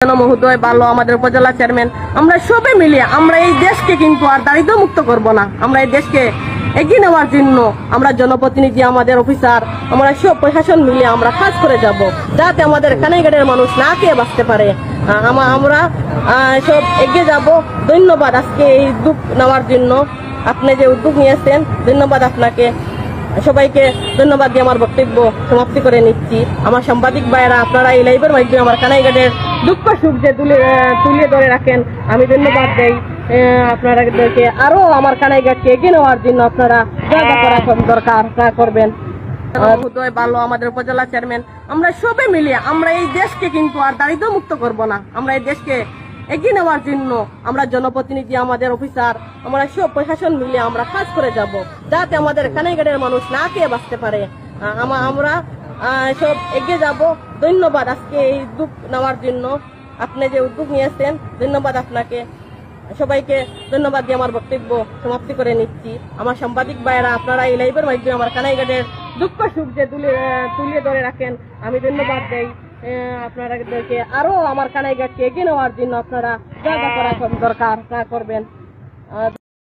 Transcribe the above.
মহোদয় ভালো, আমাদের উপজেলা চেয়ারম্যান, আমরা সবে মিলিয়ে আমরা এই দেশকে কিন্তু আর দারিদ্র মুক্ত করব না। আমরা এই দেশকে এগিয়ে নেওয়ার জন্য আমরা জনপ্রতিনিধি, আমাদের অফিসার, আমরা সব প্রশাসন মিলিয়ে আমরা কাজ করে যাব, যাতে আমাদের কানাইঘাটের মানুষ না খেয়ে বাঁচতে পারে। আমরা সব এগিয়ে যাব। ধন্যবাদ আজকে এই উদ্যোগ নেওয়ার জন্য, আপনি যে উদ্যোগ নিয়েছেন, ধন্যবাদ আপনাকে। সবাইকে ধন্যবাদ দিয়ে আমার বক্তব্য সমাপ্তি করে নিচ্ছি। আমার সাংবাদিক ভাইয়েরা, আপনারা এই লাইভের মাধ্যমে আমার কানাইঘাটের দুঃখ সুখ যে তুলে ধরে রাখেন, আমি ধন্যবাদ দেই। আপনাদেরকে আরো আমার কানাইঘাটকে এগিয়ে নেওয়ার জন্য আপনারা যা যা করা দরকার তা করবেন। মহোদয় ভালো, আমাদের উপজেলা চেয়ারম্যান, আমরা সবে মিলিয়ে আমরা এই দেশকে কিন্তু আর দারিদ্র মুক্ত করব না। আমরা এই দেশকে এগিয়ে নেওয়ার জন্য আমরা জনপ্রতিনিধি, আমাদের অফিসার, আমরা সব প্রশাসন মিলিয়ে আমরা কাজ করে যাব, যাতে আমাদের কানাইঘাটের মানুষ না খেয়ে বাঁচতে পারে। আমরা সব এগিয়ে যাব। ধন্যবাদ আজকে এই উদ্যোগ নেওয়ার জন্য, আপনি যে উদ্যোগ নিয়েছেন, ধন্যবাদ আপনাকে। সবাইকে ধন্যবাদ দিয়ে আমার বক্তব্য সমাপ্তি করে নিচ্ছি। আমার সাংবাদিক ভাইয়েরা, আপনারা এই লাইভের মাধ্যমে আমার কানাইঘাটের দুঃখ সুখ যে তুলে ধরে রাখেন, আমি ধন্যবাদ দেই। আপনাদেরকে আরো আমার কানাইঘাটকে এগিয়ে নেওয়ার জন্য আপনারা যা যা করা দরকার তা করবেন।